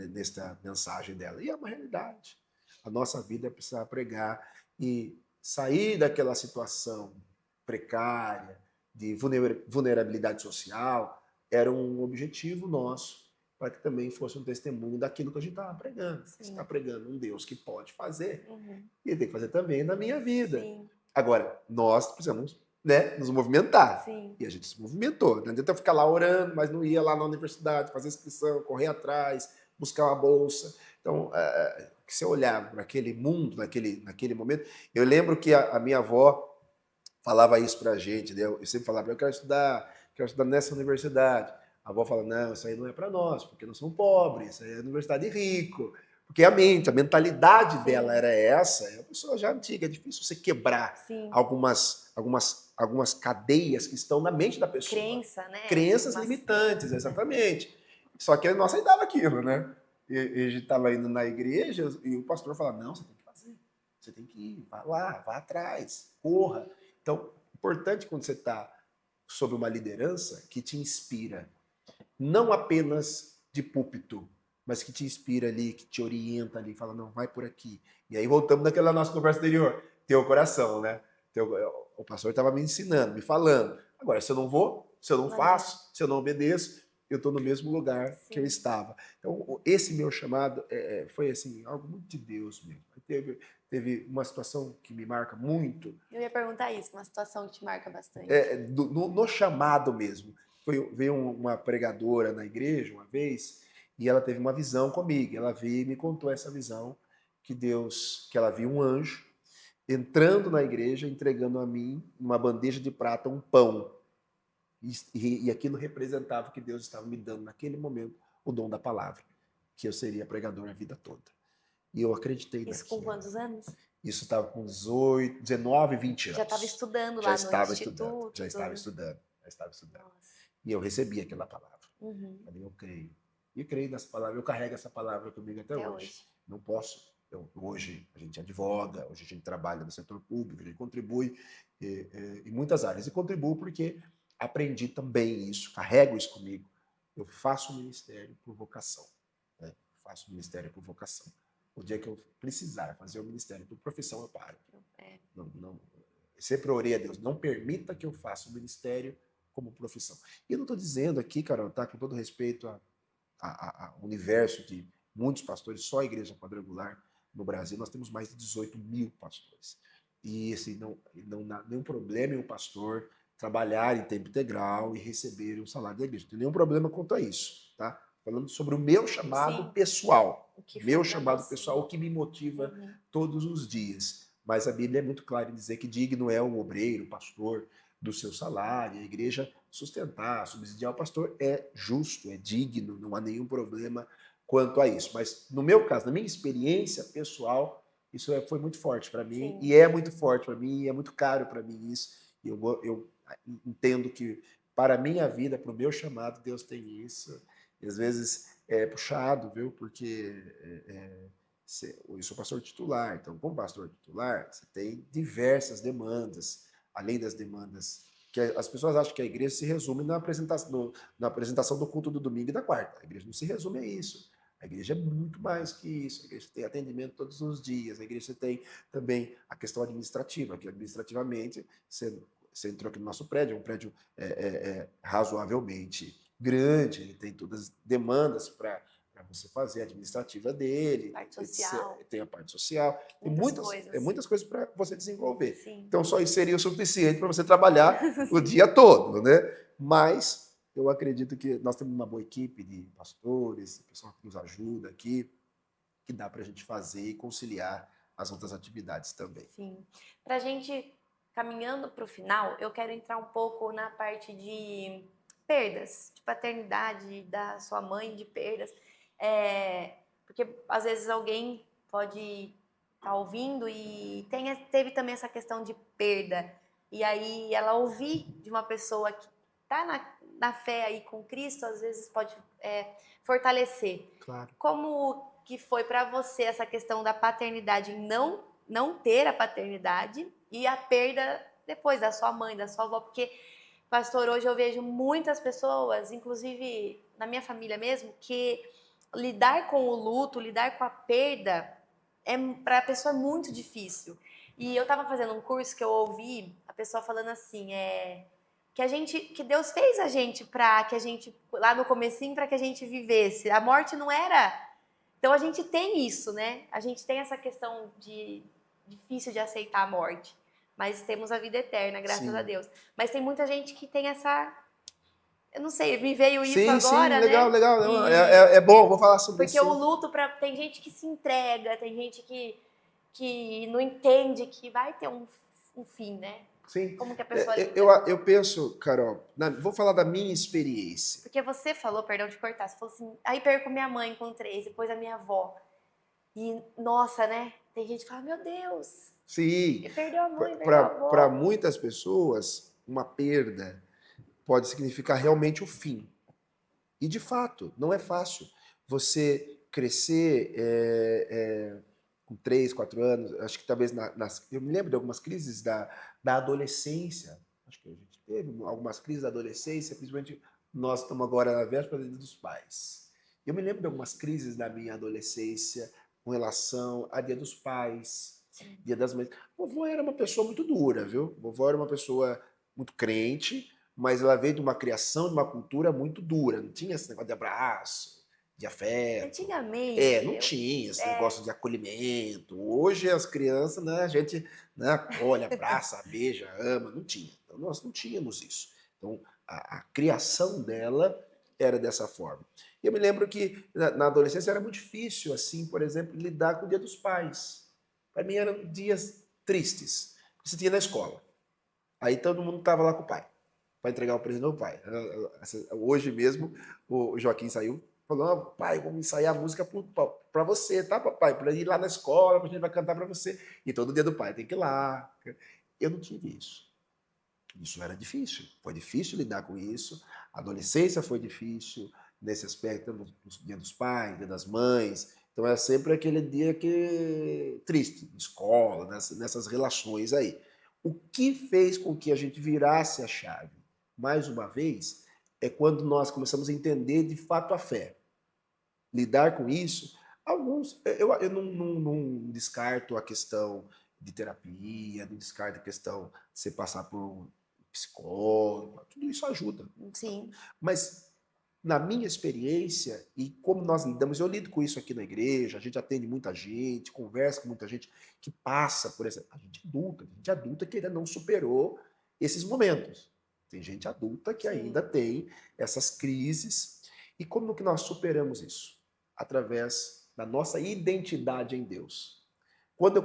nesta mensagem dela. E é uma realidade. A nossa vida é precisar pregar e sair daquela situação precária, de vulnerabilidade social, era um objetivo nosso, para que também fosse um testemunho daquilo que a gente estava pregando. Você está pregando um Deus que pode fazer, e ele tem que fazer também na minha vida. Sim. Agora, nós precisamos, né, nos movimentar. Sim. E a gente se movimentou. Não adianta eu ficar lá orando, mas não ia lá na universidade, fazer inscrição, correr atrás, buscar uma bolsa. Então, se eu olhar para aquele mundo, naquele momento, eu lembro que a minha avó falava isso para a gente, né? Eu sempre falava, eu quero estudar nessa universidade. A avó fala, não, isso aí não é para nós, porque nós somos pobres, isso aí é universidade de rico. Porque a mentalidade dela era essa, é uma pessoa já antiga, é difícil você quebrar algumas cadeias que estão na mente da pessoa. Crença, né? Crenças limitantes, exatamente. Só que nós aceitava aquilo, né? E a gente estava indo na igreja e o pastor falava, não, você tem que fazer, você tem que ir, vá lá, vá atrás, corra. Então, importante quando você está sob uma liderança que te inspira, não apenas de púlpito, mas que te inspira ali, que te orienta ali, fala, não, vai por aqui. E aí voltamos naquela nossa conversa anterior, teu coração, né? O pastor estava me ensinando, me falando. Agora, se eu não vou, se eu não faço, se eu não obedeço, eu estou no mesmo lugar que eu estava. Então, esse meu chamado foi assim, algo muito de Deus mesmo. Teve uma situação que me marca muito. Eu ia perguntar isso, uma situação que te marca bastante. No chamado mesmo. Veio uma pregadora na igreja uma vez e ela teve uma visão comigo. Ela veio e me contou essa visão que ela viu um anjo entrando na igreja, entregando a mim, numa bandeja de prata, um pão. E aquilo representava que Deus estava me dando, naquele momento, o dom da palavra, que eu seria pregador a vida toda. E eu acreditei naquilo. Isso com quantos anos? Isso estava com 18, 19, 20 anos. Já estava estudando lá no instituto? Já estava estudando. Nossa. E eu recebi aquela palavra. Eu creio. E creio nessa palavra. Eu carrego essa palavra comigo até hoje. Não posso. Hoje a gente advoga, hoje a gente trabalha no setor público, a gente contribui em muitas áreas. E contribuo porque aprendi também isso, carrego isso comigo. Eu faço ministério por vocação. Né? Faço ministério por vocação. O dia que eu precisar fazer o ministério por profissão, eu paro. Não, sempre orei a Deus, não permita que eu faça o ministério como profissão. E eu não estou dizendo aqui, Carol, tá, com todo respeito ao universo de muitos pastores, só a Igreja Quadrangular no Brasil, nós temos mais de 18 mil pastores. E assim, não há nenhum problema em um pastor trabalhar em tempo integral e receber um salário da igreja. Não tem nenhum problema quanto a isso, tá? Falando sobre o meu chamado pessoal. Meu chamado pessoal, o que me motiva todos os dias. Mas a Bíblia é muito clara em dizer que digno é o obreiro, o pastor, do seu salário, a igreja sustentar, subsidiar o pastor é justo, é digno, não há nenhum problema quanto a isso. Mas no meu caso, na minha experiência pessoal, isso foi muito forte para mim, e é muito forte para mim, e é muito caro para mim isso. E eu entendo que para a minha vida, para o meu chamado, Deus tem isso. E às vezes é puxado, viu? Porque eu sou pastor titular, então como pastor titular, você tem diversas demandas, além das demandas que as pessoas acham que a igreja se resume na apresentação do culto do domingo e da quarta. A igreja não se resume a isso. A igreja é muito mais que isso. A igreja tem atendimento todos os dias. A igreja tem também a questão administrativa, que administrativamente você entrou aqui no nosso prédio, é um prédio razoavelmente grande, ele tem todas as demandas para para você fazer a administrativa dele, Parte social. tem a parte social, tem muitas coisas para você desenvolver. Sim. Então, só isso seria o suficiente para você trabalhar o dia todo, né? Mas eu acredito que nós temos uma boa equipe de pastores, pessoal que nos ajuda aqui, que dá para a gente fazer e conciliar as outras atividades também. Sim. Para a gente, caminhando para o final, eu quero entrar um pouco na parte de perdas, de paternidade, da sua mãe, de perdas. Porque às vezes alguém pode estar ouvindo e teve também essa questão de perda. E aí ela ouvir de uma pessoa que está na fé aí com Cristo, às vezes pode fortalecer. Claro. Como que foi para você essa questão da paternidade, não ter a paternidade e a perda depois da sua mãe, da sua avó? Porque, pastor, hoje eu vejo muitas pessoas, inclusive na minha família mesmo, que lidar com o luto, lidar com a perda, para a pessoa é muito difícil. E eu estava fazendo um curso que eu ouvi a pessoa falando assim, que Deus fez a gente para que a gente, lá no comecinho, para que a gente vivesse. A morte não era... Então a gente tem isso, né? A gente tem essa questão difícil de aceitar a morte, mas temos a vida eterna, graças a Deus. Mas tem muita gente que tem essa... Eu não sei, me veio isso agora, legal, né? legal. É bom, vou falar sobre isso. Porque o luto, tem gente que se entrega, tem gente que não entende que vai ter um fim, né? Sim. Como que a pessoa... Eu penso, Carol, vou falar da minha experiência. Porque você falou, perdão de cortar, você falou assim, aí perco minha mãe com 3, depois a minha avó. E, nossa, né? Tem gente que fala, meu Deus, sim, perdeu a mãe, perdeu a avó. Para muitas pessoas, uma perda pode significar realmente o fim. E, de fato, não é fácil você crescer com 3, 4 anos. Acho que talvez eu me lembro de algumas crises da adolescência. Acho que a gente teve algumas crises da adolescência, principalmente nós estamos agora na véspera dos pais. Eu me lembro de algumas crises da minha adolescência com relação a Dia dos Pais, Sim. Dia das Mães. Vovó era uma pessoa muito dura, viu? Vovó era uma pessoa muito crente, mas ela veio de uma criação, de uma cultura muito dura. Não tinha esse negócio de abraço, de afeto. Antigamente. Não tinha esse negócio de acolhimento. Hoje as crianças, né, a gente, né, acolhe, abraça, beija, ama. Não tinha. Então nós não tínhamos isso. Então a criação dela era dessa forma. Eu me lembro que na adolescência era muito difícil, assim, por exemplo, lidar com o Dia dos Pais. Para mim eram dias tristes. Você tinha na escola. Aí todo mundo estava lá com o pai, para entregar o presente do pai. Hoje mesmo, o Joaquim saiu, falou, pai, vamos ensaiar a música para você, tá, papai? Para ir lá na escola, a gente vai cantar para você. E todo dia do pai tem que ir lá. Eu não tive isso. Isso era difícil. Foi difícil lidar com isso. A adolescência foi difícil nesse aspecto, no dia dos pais, dia das mães. Então é sempre aquele dia triste, escola, nessas relações aí. O que fez com que a gente virasse a chave, mais uma vez, é quando nós começamos a entender de fato a fé. Lidar com isso, eu não descarto a questão de terapia, não descarto a questão de você passar por um psicólogo, tudo isso ajuda. Sim. Mas na minha experiência, e como nós lidamos, eu lido com isso aqui na igreja, a gente atende muita gente, conversa com muita gente que passa por essa... A gente adulta que ainda não superou esses momentos. Tem gente adulta que ainda tem essas crises. E como que nós superamos isso? Através da nossa identidade em Deus. Quando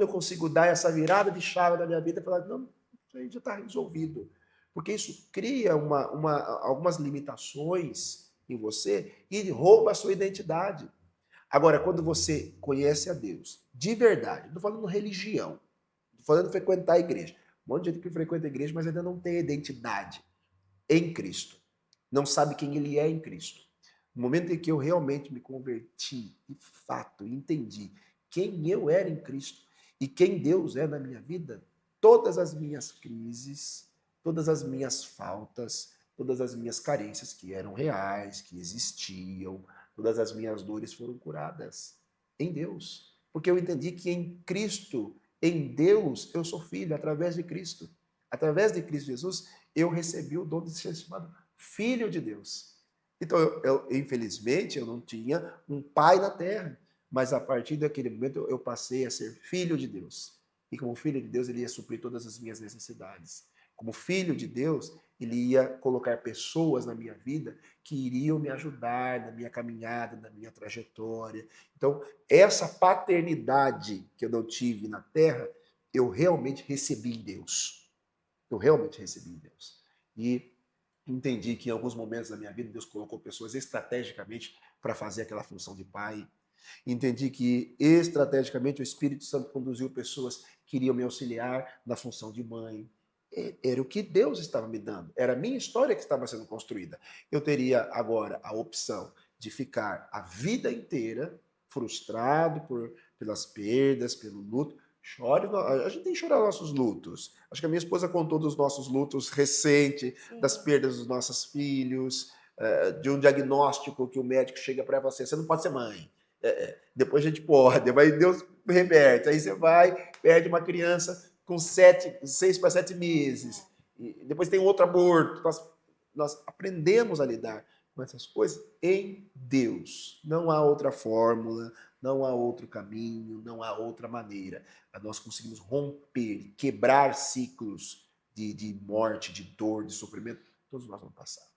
eu consigo dar essa virada de chave da minha vida e falar, não, isso aí já está resolvido. Porque isso cria algumas limitações em você e rouba a sua identidade. Agora, quando você conhece a Deus de verdade, não estou falando religião, estou falando frequentar a igreja. Um monte de gente que frequenta a igreja, mas ainda não tem identidade em Cristo. Não sabe quem ele é em Cristo. No momento em que eu realmente me converti, de fato, entendi quem eu era em Cristo e quem Deus é na minha vida, todas as minhas crises, todas as minhas faltas, todas as minhas carências que eram reais, que existiam, todas as minhas dores foram curadas em Deus. Porque eu entendi que em Cristo, em Deus, eu sou filho, através de Cristo. Através de Cristo Jesus, eu recebi o dom de ser chamado Filho de Deus. Então, infelizmente, eu não tinha um pai na terra, mas a partir daquele momento eu passei a ser filho de Deus. E como filho de Deus, ele ia suprir todas as minhas necessidades. Como filho de Deus, ele ia colocar pessoas na minha vida que iriam me ajudar na minha caminhada, na minha trajetória. Então, essa paternidade que eu não tive na terra, eu realmente recebi em Deus. Eu realmente recebi em Deus. E entendi que em alguns momentos da minha vida Deus colocou pessoas estrategicamente para fazer aquela função de pai. Entendi que estrategicamente o Espírito Santo conduziu pessoas que iriam me auxiliar na função de mãe. Era o que Deus estava me dando, era a minha história que estava sendo construída. Eu teria agora a opção de ficar a vida inteira frustrado pelas perdas, pelo luto. Chore, a gente tem que chorar nossos lutos. Acho que a minha esposa contou dos nossos lutos recentes, das Sim. perdas dos nossos filhos, de um diagnóstico que o médico chega para você, você não pode ser mãe. Depois a gente pode, vai Deus reverte. Aí você vai, perde uma criança com 6 para 7 meses. E depois tem um outro aborto. Nós aprendemos a lidar com essas coisas em Deus. Não há outra fórmula, não há outro caminho, não há outra maneira. Nós conseguimos romper, quebrar ciclos de morte, de dor, de sofrimento. Todos nós vamos passar.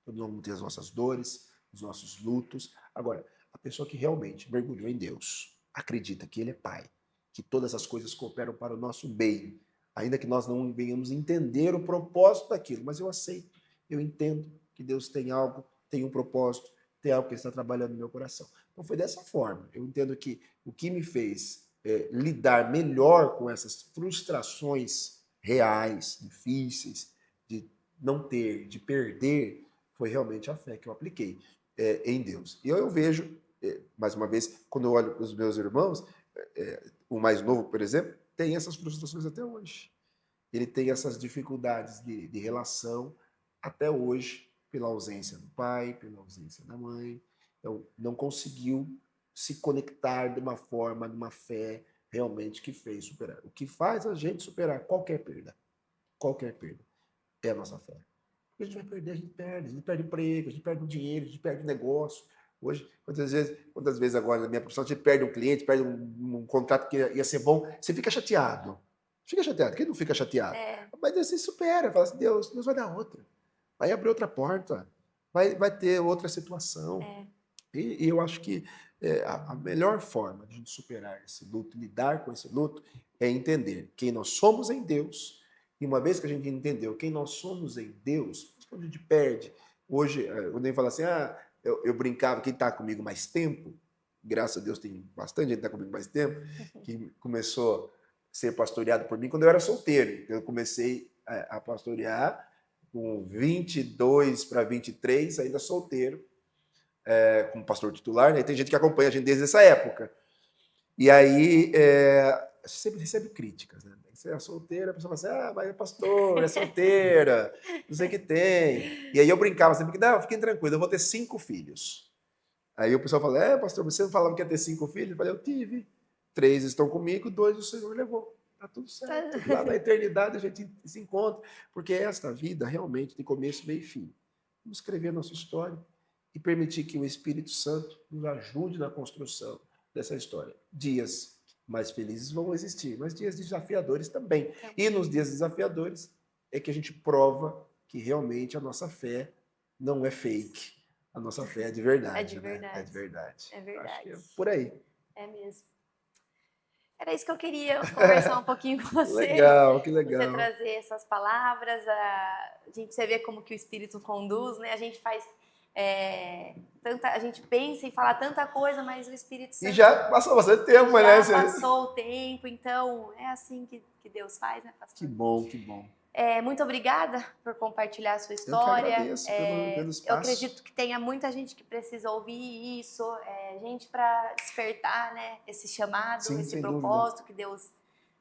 Todos nós vamos ter as nossas dores, os nossos lutos. Agora, a pessoa que realmente mergulhou em Deus, acredita que Ele é Pai, que todas as coisas cooperam para o nosso bem, ainda que nós não venhamos entender o propósito daquilo, mas eu aceito, eu entendo que Deus tem algo, tem um propósito, tem algo que Ele está trabalhando no meu coração. Então foi dessa forma. Eu entendo que o que me fez lidar melhor com essas frustrações reais, difíceis, de não ter, de perder, foi realmente a fé que eu apliquei em Deus. E eu vejo, mais uma vez, quando eu olho para os meus irmãos, o mais novo, por exemplo, tem essas frustrações até hoje. Ele tem essas dificuldades de relação até hoje, pela ausência do pai, pela ausência da mãe. Então, não conseguiu se conectar de uma forma, de uma fé realmente que fez superar. O que faz a gente superar qualquer perda, é a nossa fé. A gente vai perder, a gente perde emprego, a gente perde o dinheiro, a gente perde o negócio. Hoje, quantas vezes agora na minha profissão, a gente perde um cliente, perde um contrato que ia ser bom, você fica chateado. Fica chateado, quem não fica chateado? É. Mas você supera, fala assim, Deus vai dar outra. Vai abrir outra porta, vai ter outra situação. É. E eu acho que a melhor forma de a gente superar esse luto, lidar com esse luto, é entender quem nós somos em Deus. E uma vez que a gente entendeu quem nós somos em Deus, quando a gente perde. Hoje, o Ney fala assim: eu brincava, quem está comigo mais tempo, graças a Deus tem bastante gente que está comigo mais tempo, que começou a ser pastoreado por mim quando eu era solteiro. Eu comecei a pastorear com 22 para 23, ainda solteiro, como pastor titular, né? E tem gente que acompanha a gente desde essa época. E aí, você sempre recebe críticas, né? Você é solteira, a pessoa fala assim, mas é pastor, é solteira, não sei o que tem. E aí eu brincava sempre que, não, fiquem tranquilos, eu vou ter 5 filhos. Aí o pessoal fala, pastor, você não falava que ia ter 5 filhos? Eu falei, eu tive. 3 estão comigo, 2 o Senhor levou. Tá tudo certo. Lá na eternidade a gente se encontra. Porque esta vida realmente tem começo, meio e fim. Vamos escrever a nossa história e permitir que o Espírito Santo nos ajude na construção dessa história. Dias mais felizes vão existir, mas dias desafiadores também. E nos dias desafiadores é que a gente prova que realmente a nossa fé não é fake. A nossa fé é de verdade, É de verdade. né? É de verdade. É verdade. Acho que é por aí. É mesmo. Era isso que eu queria conversar um pouquinho com você. Legal, que legal. Você trazer essas palavras, você vê como que o Espírito conduz, né? A gente faz a gente pensa em falar tanta coisa, mas o Espírito Santo... E já passou bastante tempo, né? Já passou o tempo, então é assim que Deus faz, né, pastor? Que bom, que bom. Muito obrigada por compartilhar a sua história. Eu que agradeço pelo espaço. Eu acredito que tenha muita gente que precisa ouvir isso, gente para despertar, né, esse chamado, Sim, esse sem propósito dúvida. que Deus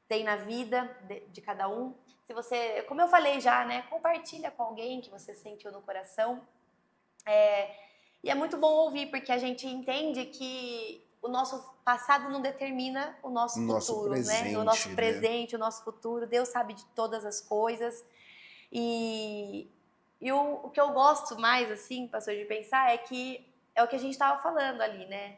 tem na vida de cada um. Se você, como eu falei já, né, compartilha com alguém que você sentiu no coração. E é muito bom ouvir, porque a gente entende que o nosso passado não determina o nosso futuro, presente, né? O nosso presente, o nosso futuro. Deus sabe de todas as coisas. E E o que eu gosto mais, assim, pastor, de pensar é que é o que a gente estava falando ali, né?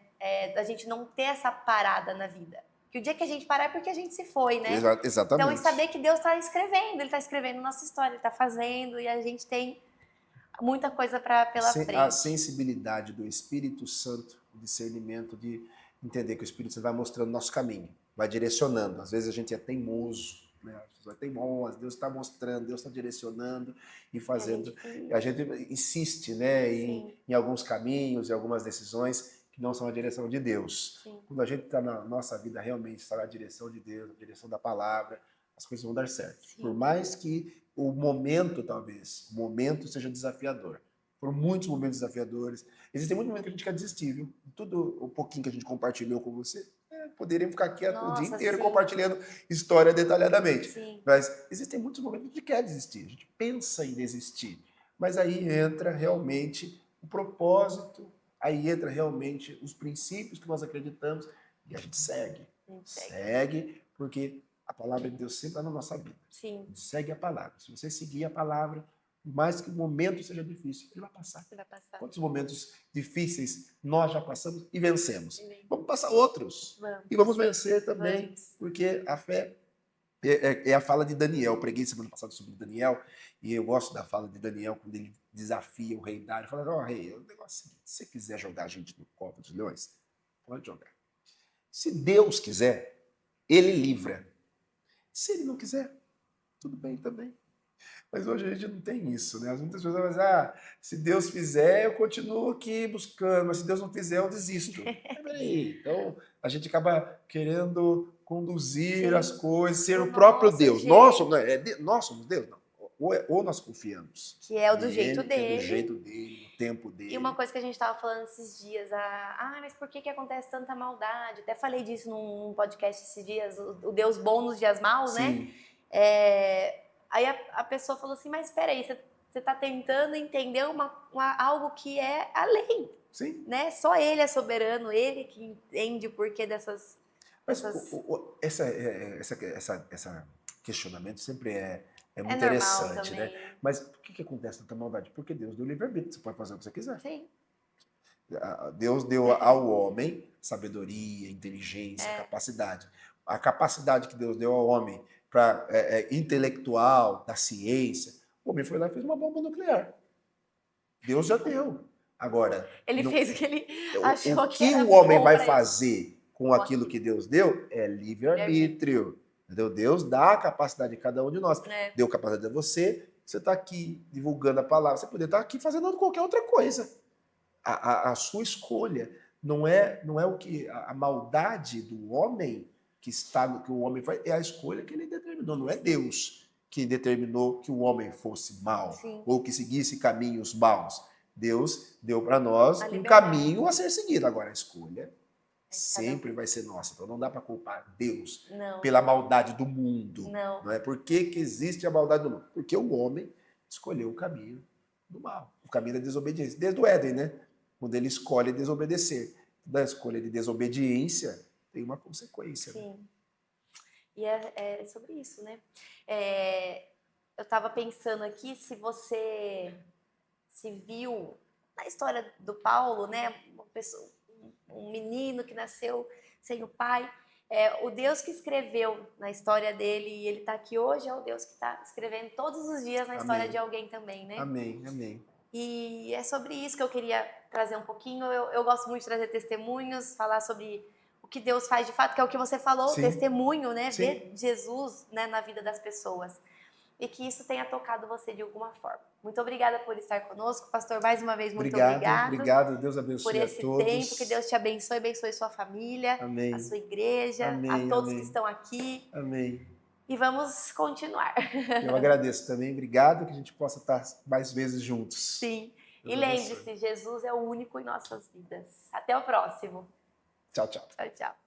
Da gente não ter essa parada na vida. Que o dia que a gente parar é porque a gente se foi, né? Exatamente. Então, e saber que Deus está escrevendo, Ele está escrevendo nossa história, Ele está fazendo, e a gente tem muita coisa pela frente. A sensibilidade do Espírito Santo, o discernimento de entender que o Espírito Santo vai mostrando nosso caminho, vai direcionando. Às vezes a gente é teimoso, né? As pessoas teimosas, Deus está mostrando, Deus está direcionando e fazendo. A gente insiste, né, em alguns caminhos, em algumas decisões que não são a direção de Deus. Sim. Quando a gente está na nossa vida realmente, está na direção de Deus, na direção da palavra, as coisas vão dar certo. Sim. Por mais que o momento, talvez, o momento seja desafiador. Foram muitos momentos desafiadores. Existem muitos momentos que a gente quer desistir, viu? Tudo o pouquinho que a gente compartilhou com você, poderíamos ficar aqui o dia inteiro compartilhando história detalhadamente. Sim. Mas existem muitos momentos que a gente quer desistir, a gente pensa em desistir. Mas aí entra realmente o propósito, aí entra realmente os princípios que nós acreditamos e a gente segue. Segue, porque a palavra de Deus sempre está na nossa vida. Sim. Segue a palavra. Se você seguir a palavra, por mais que o momento seja difícil, ele vai passar. Quantos momentos difíceis nós já passamos e vencemos? Vamos passar outros. E vamos vencer também, porque a fé é a fala de Daniel. Eu preguei semana passada sobre Daniel, e eu gosto da fala de Daniel quando ele desafia o rei Dário. Ele fala, rei, o negócio é o seguinte, se você quiser jogar a gente no cova dos leões, pode jogar. Se Deus quiser, ele livra. Se ele não quiser, tudo bem também. Mas hoje a gente não tem isso, né? Muitas pessoas dizem, se Deus fizer, eu continuo aqui buscando, mas se Deus não fizer, eu desisto. Peraí. Então, a gente acaba querendo conduzir as coisas, ser o próprio Deus. Nós somos Deus? Não. Ou nós confiamos. Que é o do jeito dele. Que é do jeito dele, no tempo dele. E uma coisa que a gente estava falando esses dias, mas por que acontece tanta maldade? Até falei disso num podcast esses dias, o Deus bom nos dias maus, Sim. né? Aí a pessoa falou assim, mas espera aí, você está tentando entender algo que é além. Sim. Né? Só ele é soberano, ele que entende o porquê dessas... Mas esse questionamento sempre é muito interessante, né? Mas por que acontece tanta maldade? Porque Deus deu livre-arbítrio, você pode fazer o que você quiser. Sim. Deus deu ao homem sabedoria, inteligência, capacidade. A capacidade que Deus deu ao homem para intelectual, da ciência, o homem foi lá e fez uma bomba nuclear. Deus já deu. Agora, ele fez o que ele achou que era o homem vai fazer com aquilo que Deus deu é livre-arbítrio. Entendeu? Deus dá a capacidade de cada um de nós. Deu capacidade a você, você está aqui divulgando a palavra, você poderia estar aqui fazendo qualquer outra coisa. A sua escolha não é o que a maldade do homem que o homem faz, é a escolha que ele determinou, não é Deus que determinou que o homem fosse mau. Sim. Ou que seguisse caminhos maus. Deus deu para nós um caminho a ser seguido. Agora, a escolha sempre vai ser nossa. Então, não dá para culpar Deus pela maldade do mundo. Não é? Por que existe a maldade do mundo? Porque o homem escolheu o caminho do mal, o caminho da desobediência. Desde o Éden, né? Quando ele escolhe desobedecer. Da escolha de desobediência, tem uma consequência. Sim. Né? E é sobre isso, né? Eu estava pensando aqui, se você se viu na história do Paulo, né? Um menino que nasceu sem o pai. O Deus que escreveu na história dele e ele está aqui hoje é o Deus que está escrevendo todos os dias na história de alguém também, né? Amém, amém. E é sobre isso que eu queria trazer um pouquinho. Eu gosto muito de trazer testemunhos, falar sobre o que Deus faz de fato, que é o que você falou, o testemunho, né? Sim. Ver Jesus, né, na vida das pessoas. E que isso tenha tocado você de alguma forma. Muito obrigada por estar conosco, pastor. Mais uma vez, muito obrigado. Obrigado, Deus abençoe a todos. Por esse tempo, que Deus te abençoe sua família, amém. A sua igreja, amém, a todos amém. que estão aqui. Amém. E vamos continuar. Eu agradeço também, obrigado, que a gente possa estar mais vezes juntos. Sim. Deus e lembre-se, Jesus é o único em nossas vidas. Até o próximo. Tchau, tchau. Tchau, tchau.